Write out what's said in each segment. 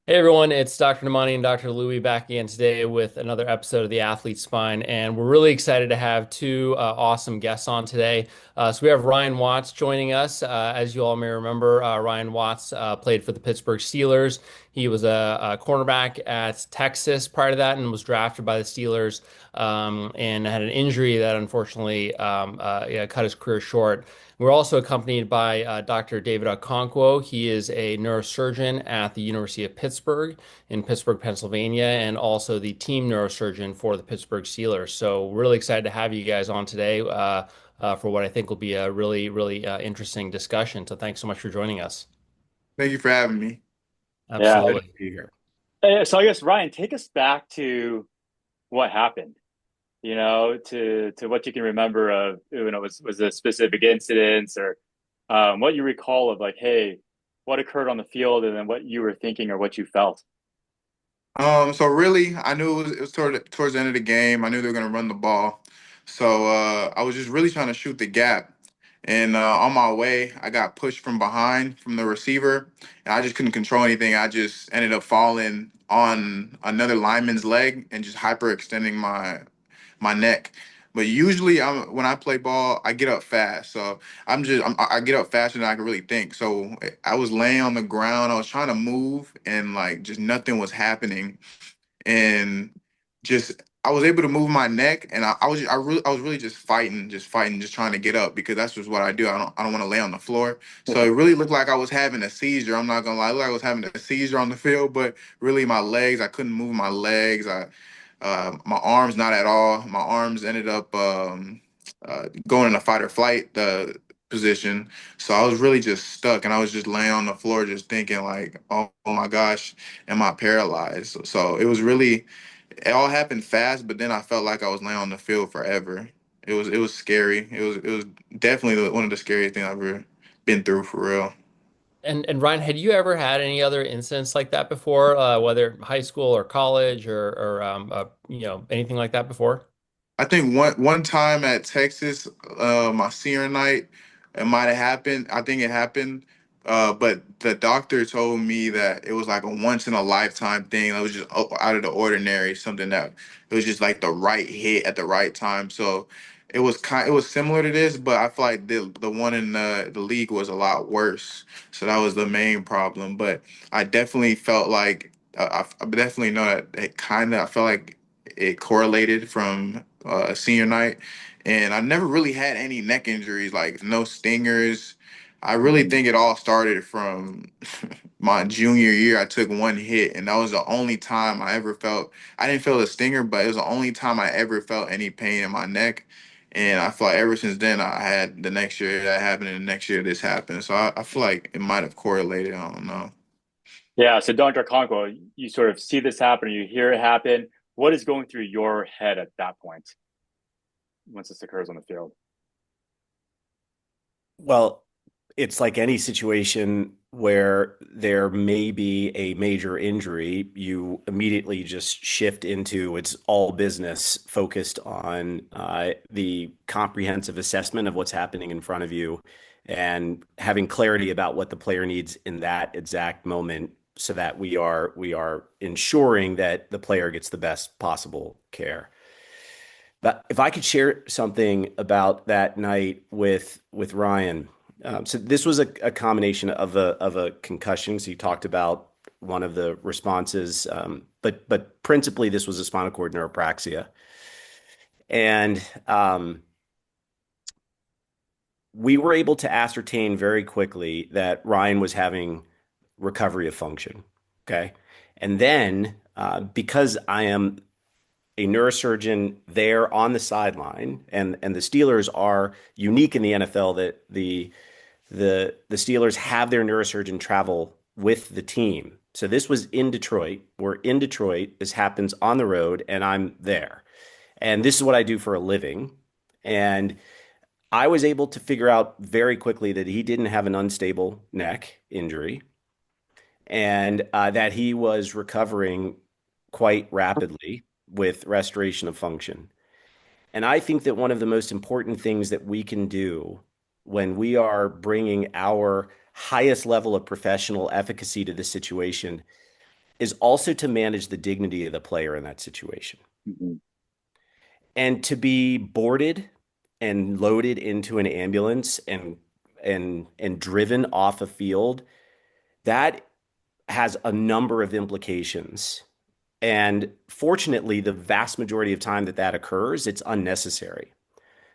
Hey everyone, it's Dr. Namani and Dr. Louie back again today with another episode of the Athlete Spine, and we're really excited to have two awesome guests on today. So we have Ryan Watts joining us. As you all may remember, Ryan Watts played for the Pittsburgh Steelers. He was a cornerback at Texas prior to that, and was drafted by the Steelers, and had an injury that unfortunately yeah, cut his career short. We're also accompanied by Dr. David Okonkwo. He is a neurosurgeon at the University of Pittsburgh in Pittsburgh, Pennsylvania, and also the team neurosurgeon for the Pittsburgh Steelers. So we're really excited to have you guys on today for what I think will be a really interesting discussion. So thanks so much for joining us. Thank you for having me. Yeah. Absolutely. Be here. So I guess Ryan, take us back to what happened, to what you can remember of, was a specific incidents or what you recall of like, hey, what occurred on the field and then what you were thinking or what you felt. So really, I knew it was towards the end of the game. I knew they were gonna run the ball, so I was just really trying to shoot the gap. And on my way, I got pushed from behind from the receiver, and I just couldn't control anything. I just ended up falling on another lineman's leg and just hyperextending my neck. But usually, when I play ball, I get up fast. So I get up faster than I can really think. So I was laying on the ground. I was trying to move, and like just nothing was happening. And just I was able to move my neck, and I was really just fighting, just trying to get up because that's just what I do. I don't want to lay on the floor. So it really looked like I was having a seizure. I'm not gonna lie, it looked like I was having a seizure on the field, but really my legs, I couldn't move my legs. My arms, not at all. My arms ended up going in a fight or flight position. So I was really just stuck, and I was just laying on the floor, just thinking like, oh my gosh, am I paralyzed? So it all happened fast, but then I felt like I was laying on the field forever. It was scary. It was definitely one of the scariest things I've ever been through for real. And Ryan, had you ever had any other incidents like that before, whether high school or college or anything like that before? I think one time at Texas, my senior night, it might have happened. I think it happened, but the doctor told me that it was like a once in a lifetime thing. It was just out of the ordinary, something that it was just like the right hit at the right time. So it was similar to this, but I feel like the one in the league was a lot worse. So that was the main problem. But I definitely felt like I definitely know that it kind of I felt like it correlated from senior night, and I never really had any neck injuries, like no stingers. I really think it all started from my junior year. I took one hit, and that was the only time I ever felt. I didn't feel a stinger, but it was the only time I ever felt any pain in my neck. And I feel like ever since then, I had the next year that happened, and the next year this happened. So I feel like it might have correlated. I don't know. Yeah. So Dr. Conco, you sort of see this happen, you hear it happen. What is going through your head at that point once this occurs on the field? Well, it's like any situation where there may be a major injury, you immediately just shift into it's all business focused on the comprehensive assessment of what's happening in front of you and having clarity about what the player needs in that exact moment so that we are ensuring that the player gets the best possible care. But if I could share something about that night with Ryan, so this was a combination of a concussion. So you talked about one of the responses, but principally this was a spinal cord neuropraxia, and we were able to ascertain very quickly that Ryan was having recovery of function. Okay, and then because I am a neurosurgeon there on the sideline, and the Steelers are unique in the NFL that the Steelers have their neurosurgeon travel with the team. So this was in Detroit. We're in Detroit. This happens on the road, and I'm there. And this is what I do for a living. And I was able to figure out very quickly that he didn't have an unstable neck injury and that he was recovering quite rapidly with restoration of function. And I think that one of the most important things that we can do when we are bringing our highest level of professional efficacy to this situation is also to manage the dignity of the player in that situation. Mhm. And to be boarded and loaded into an ambulance and driven off a field, that has a number of implications. And fortunately, the vast majority of time that that occurs, it's unnecessary.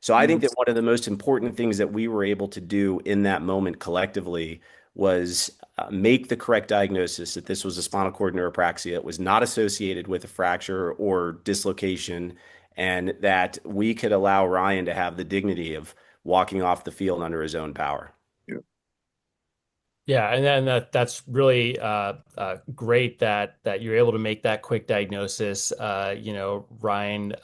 So I think Mhm. that one of the most important things that we were able to do in that moment collectively was make the correct diagnosis that this was a spinal cord neuropraxia. It was not associated with a fracture or dislocation, and that we could allow Ryan to have the dignity of walking off the field under his own power. Yeah. Yeah, and then that's really great that you're able to make that quick diagnosis. Ryan,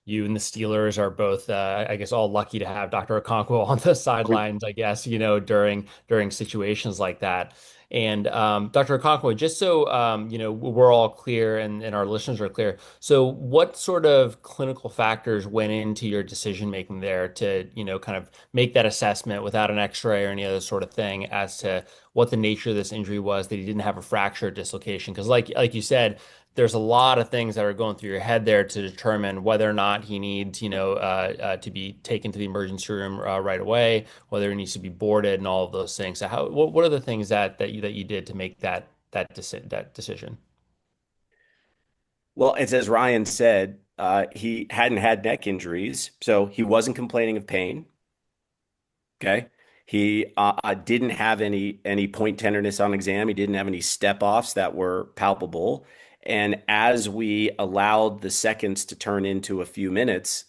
you and the Steelers are both, I guess, all lucky to have Dr. Okonkwo on the sidelines, I guess, during situations like that. And Dr. Okonkwo, just so we're all clear and our listeners are clear. So, what sort of clinical factors went into your decision making there to, kind of make that assessment without an X-ray or any other sort of thing as to what the nature of this injury was, that he didn't have a fracture or dislocation? Because like you said, there's a lot of things that are going through your head there to determine whether or not he needs, to be taken to the emergency room right away, whether he needs to be boarded, and all of those things. So what are the things that you did to make that decision? Well, it's as Ryan said, he hadn't had neck injuries, so he wasn't complaining of pain. Okay. He didn't have any point tenderness on exam. He didn't have any step offs that were palpable. And as we allowed the seconds to turn into a few minutes,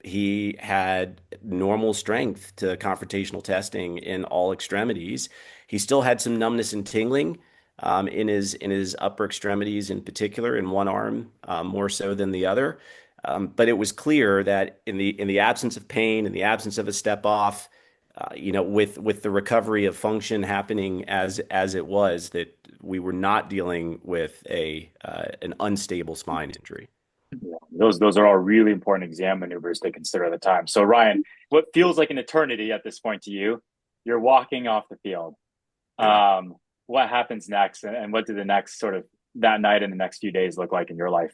he had normal strength to confrontational testing in all extremities. He still had some numbness and tingling in his upper extremities, in particular, in one arm more so than the other. But it was clear that in the absence of pain, in the absence of a step off, with the recovery of function happening as it was, that we were not dealing with an unstable spine injury. Yeah, those are all really important exam maneuvers to consider at the time. So Ryan, what feels like an eternity at this point to you, you're walking off the field. Yeah. What happens next, and what did the next sort of that night and the next few days look like in your life?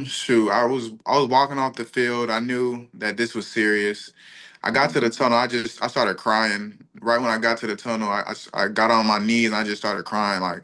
Shoot, I was walking off the field. I knew that this was serious. I got Mhm. to the tunnel. I started crying. Right when I got to the tunnel, I got on my knees and I just started crying. Like,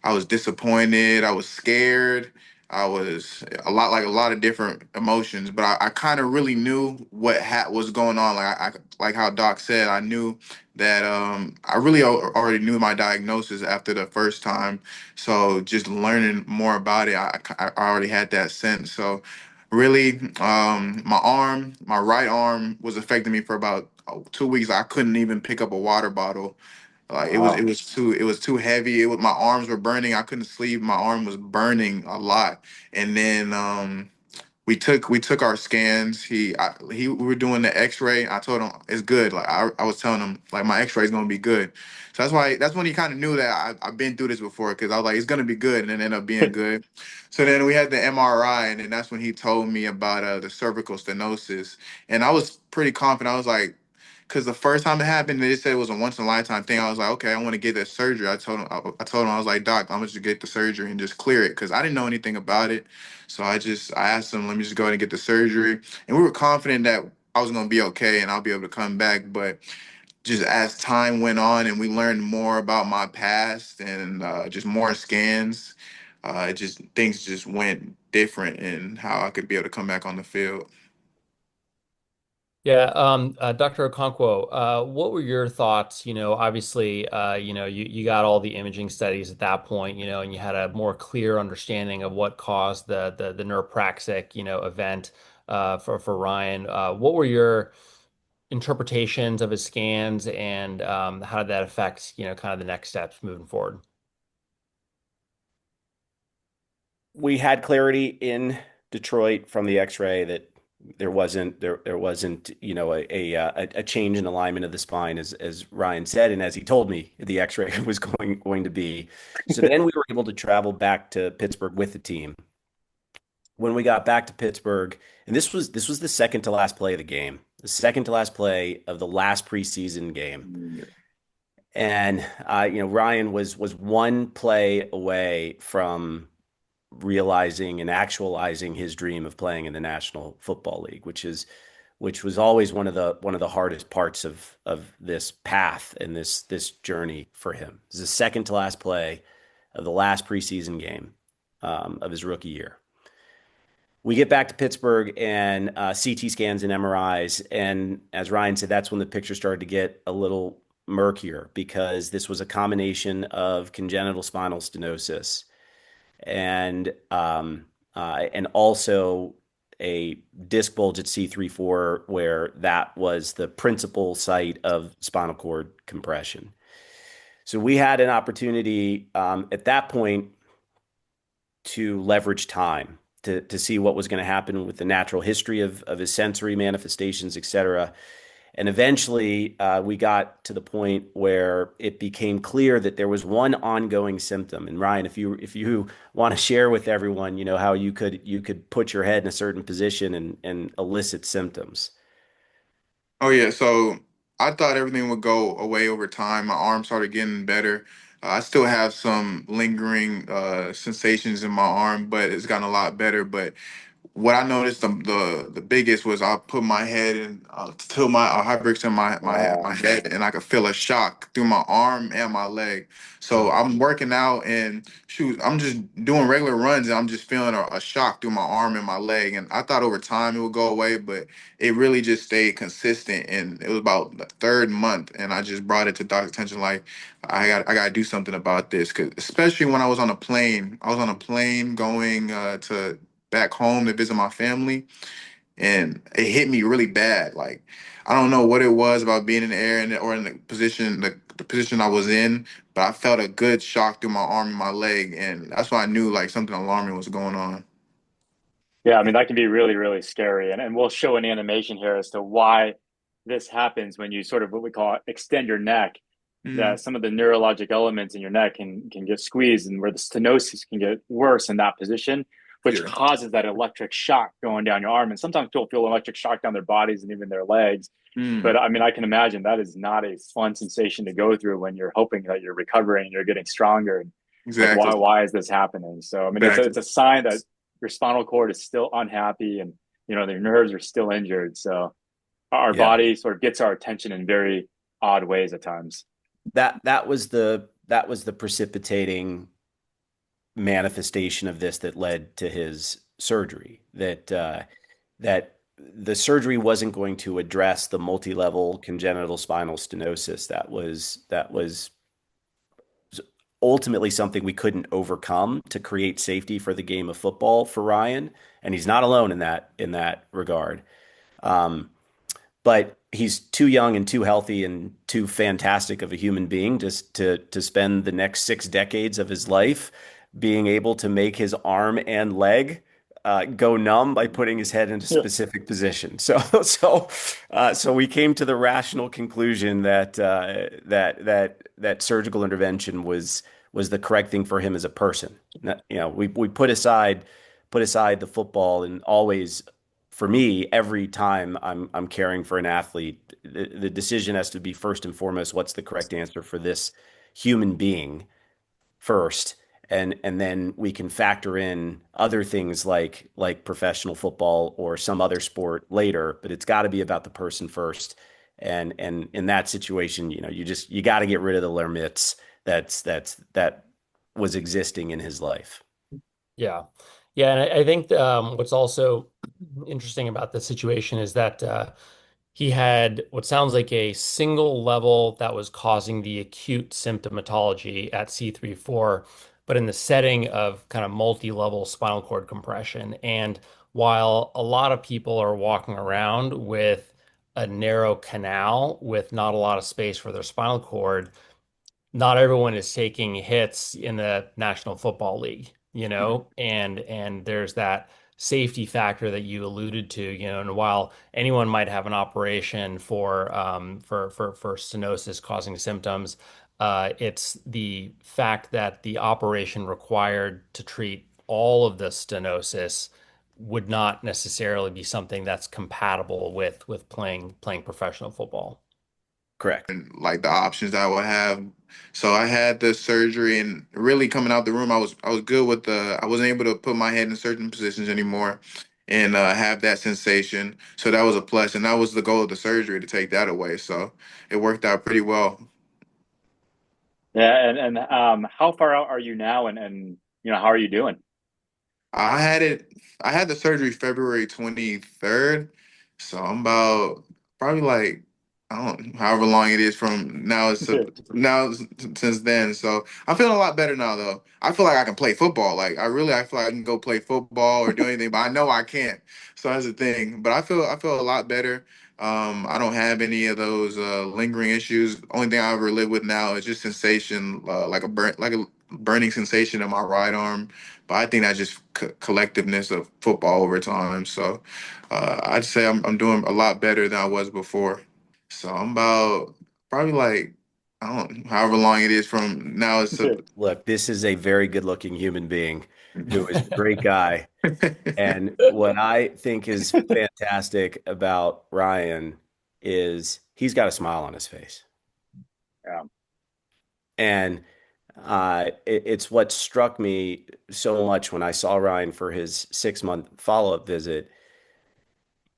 I was disappointed. I was scared. I was a lot of different emotions, but I kind of really knew what was going on. Like like how Doc said, I knew that I really already knew my diagnosis after the first time. So just learning more about it, I already had that sense. So really, my right arm was affecting me for about 2 weeks. I couldn't even pick up a water bottle. Like Wow. it was too heavy. My arms were burning. I couldn't sleep. My arm was burning a lot. And then we took our scans. We were doing the X-ray. I told him it's good. Like I was telling him like my X-ray is gonna be good. So that's when he kind of knew that I've been through this before, because I was like it's gonna be good, and it ended up being good. So then we had the MRI, and then that's when he told me about the cervical stenosis, and I was pretty confident. I was like, because the first time it happened, they said it was a once in a lifetime thing. I was like, okay, I want to get that surgery. I told him I was like, Doc, I'm gonna just get the surgery and just clear it, because I didn't know anything about it. So I asked him, let me just go ahead and get the surgery, and we were confident that I was gonna be okay and I'll be able to come back. But just as time went on and we learned more about my past and just more scans, it just things just went different in how I could be able to come back on the field. Yeah, Dr. Okonkwo, what were your thoughts? Obviously, you got all the imaging studies at that point, and you had a more clear understanding of what caused the neuropraxic, event for Ryan. What were your interpretations of his scans, and how did that affect, kind of the next steps moving forward? We had clarity in Detroit from the X-ray that there wasn't a change in alignment of the spine, as Ryan said, and as he told me the X-ray was going to be. So then we were able to travel back to Pittsburgh with the team. When we got back to Pittsburgh, and this was the second to last play of the game, the second to last play of the last preseason game. And Ryan was one play away from realizing and actualizing his dream of playing in the National Football League, which was always one of the hardest parts of this path and this journey for him. It was the second to last play of the last preseason game of his rookie year. We get back to Pittsburgh and CT scans and MRIs. And as Ryan said, that's when the picture started to get a little murkier because this was a combination of congenital spinal stenosis and also a disc bulge at C3-4, where that was the principal site of spinal cord compression. So we had an opportunity at that point to leverage time to see what was going to happen with the natural history of his sensory manifestations, et cetera. And eventually, we got to the point where it became clear that there was one ongoing symptom. And Ryan, if you want to share with everyone, how you could put your head in a certain position and elicit symptoms. Oh yeah, so I thought everything would go away over time. My arm started getting better. I still have some lingering sensations in my arm, but it's gotten a lot better. But what I noticed the biggest was I put my head in till my hyperextend my head, and I could feel a shock through my arm and my leg. So I'm working out and shoot, I'm just doing regular runs and I'm just feeling a shock through my arm and my leg. And I thought over time it would go away, but it really just stayed consistent. And it was about the third month, and I just brought it to doctor's attention like I got to do something about this, because especially when I was on a plane going to back home to visit my family, and it hit me really bad. Like I don't know what it was about being in the air or in the position I was in, but I felt a good shock through my arm and my leg, and that's why I knew like something alarming was going on. Yeah, I mean, that can be really, really scary. And we'll show an animation here as to why this happens when you sort of what we call extend your neck, Mm, that some of the neurologic elements in your neck can get squeezed and where the stenosis can get worse in that position, which yeah. causes that electric shock going down your arm. And sometimes people feel electric shock down their bodies and even their legs. But Mm, I mean, I can imagine that is not a fun sensation to go through when you're hoping that you're recovering and you're getting stronger. And like, exactly. why is this happening? So, I mean, it's Exactly. a sign that your spinal cord is still unhappy and, their nerves are still injured. So our Yeah. body sort of gets our attention in very odd ways at times. That was the precipitating manifestation of this that led to his surgery. That the surgery wasn't going to address the multi-level congenital spinal stenosis that was ultimately something we couldn't overcome to create safety for the game of football for Ryan, and he's not alone in that regard. Um, but he's too young and too healthy and too fantastic of a human being just to spend the next 6 decades of his life being able to make his arm and leg go numb by putting his head in a Yeah. specific position. So we came to the rational conclusion that surgical intervention was the correct thing for him as a person. We put aside the football, and always, for me, every time I'm caring for an athlete, the decision has to be first and foremost, what's the correct answer for this human being first, and then we can factor in other things like professional football or some other sport later, but it's got to be about the person first. And in that situation, you got to get rid of the lermits that was existing in his life. Yeah. Yeah. And I think what's also interesting about the situation is that he had what sounds like a single level that was causing the acute symptomatology at C3-4, but in the setting of kind of multi-level spinal cord compression. And while a lot of people are walking around with a narrow canal with not a lot of space for their spinal cord, not everyone is taking hits in the National Football League, and there's that safety factor that you alluded to, and while anyone might have an operation for stenosis causing symptoms, it's the fact that the operation required to treat all of the stenosis would not necessarily be something that's compatible with playing professional football. Correct. like the options that I would have. So I had the surgery, and really coming out the room, I was good with I wasn't able to put my head in certain positions anymore and have that sensation. So that was a plus, and that was the goal of the surgery, to take that away. So it worked out pretty well. Yeah, and how far out are you now, and how are you doing? I had it. I had the surgery February 23rd, so I'm about probably like, I don't know, however long it is from now. Since then. So I'm feeling a lot better now, though. I feel like I can play football. Like I feel like I can go play football or do anything, but I know I can't. So that's the thing. But I feel a lot better. I don't have any of those lingering issues. Only thing I ever live with now is just sensation, like a burning sensation in my right arm, but I think that's just collectiveness of football over time. So I'd say I'm doing a lot better than I was before. So I'm about probably like, I don't know, however long it is from now. Look, this is a very good-looking human being who is a great guy. And what I think is fantastic about Ryan is he's got a smile on his face. Yeah. And it's what struck me so much when I saw Ryan for his 6-month follow-up visit.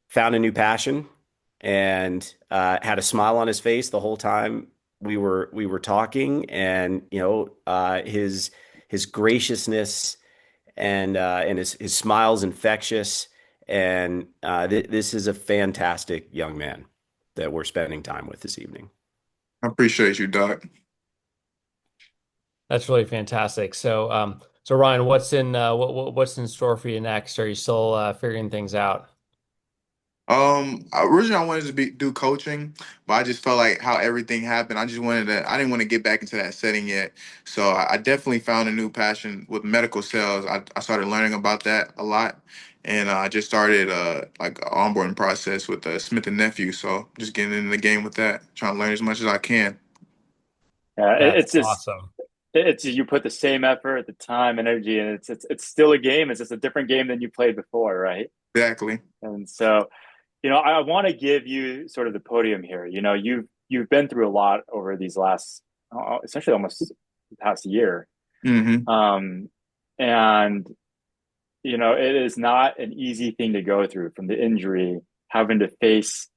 Found a new passion and had a smile on his face the whole time we were talking, and his graciousness and his smile's infectious, and this is a fantastic young man that we're spending time with this evening. I appreciate you, Doc. That's really fantastic. So Ryan, what's in store for you next? Are you still figuring things out? Originally I wanted to do coaching, but I just felt like how everything happened. I didn't want to get back into that setting yet. So I definitely found a new passion with medical sales. I started learning about that a lot, and I just started like an onboarding process with Smith and Nephew. So just getting into the game with that, trying to learn as much as I can. Yeah, That's it's just awesome. it's you put the same effort, the time, energy, and it's still a game. It's just a different game than you played before, right? Exactly. And so, I want to give you sort of the podium here. You've been through a lot over these last, essentially almost the past year. Hmm. Um, and it is not an easy thing to go through, from the injury, having to face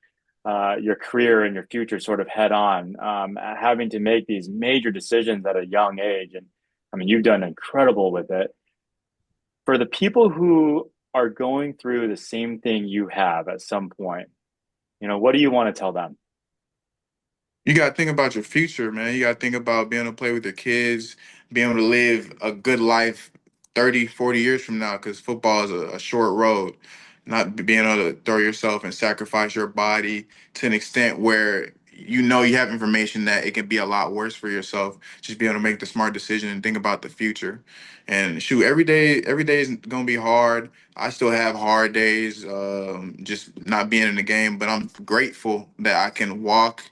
your career and your future sort of head on, having to make these major decisions at a young age. And I mean, you've done incredible with it. For the people who are going through the same thing you have at some point, what do you want to tell them? You got to think about your future, man. You got to think about being able to play with your kids, being able to live a good life 30, 40 years from now, because football is a short road. Not being able to throw yourself and sacrifice your body to an extent where you have information that it can be a lot worse for yourself. Just be able to make the smart decision and think about the future. And shoot, every day is gonna be hard. I still have hard days, just not being in the game. But I'm grateful that I can walk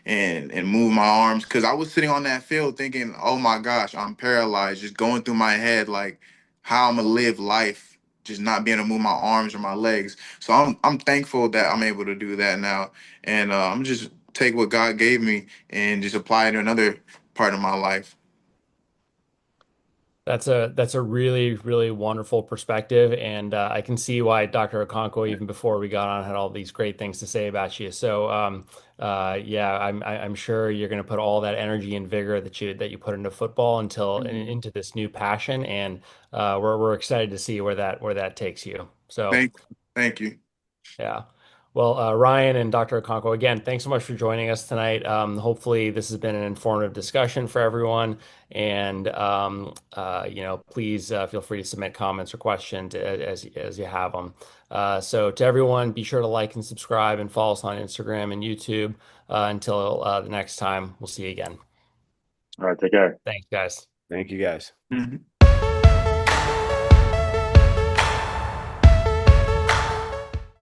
and move my arms, because I was sitting on that field thinking, oh my gosh, I'm paralyzed, just going through my head like how I'm gonna live life, just not being able to move my arms or my legs. So I'm thankful that I'm able to do that now, and I'm just take what God gave me and just apply it to another part of my life. That's a really, really wonderful perspective, and I can see why Dr. Okonkwo, even before we got on, had all these great things to say about you. Yeah, I'm sure you're going to put all that energy and vigor that you put into football into this new passion, and we're excited to see where that takes you. So. Thank you. Yeah. Well, Ryan and Dr. Okonkwo, again, thanks so much for joining us tonight. Hopefully, this has been an informative discussion for everyone. And please feel free to submit comments or questions as you have them. So, to everyone, be sure to like and subscribe and follow us on Instagram and YouTube. Until the next time, we'll see you again. All right, take care. Thanks, guys. Thank you, guys. Mhm.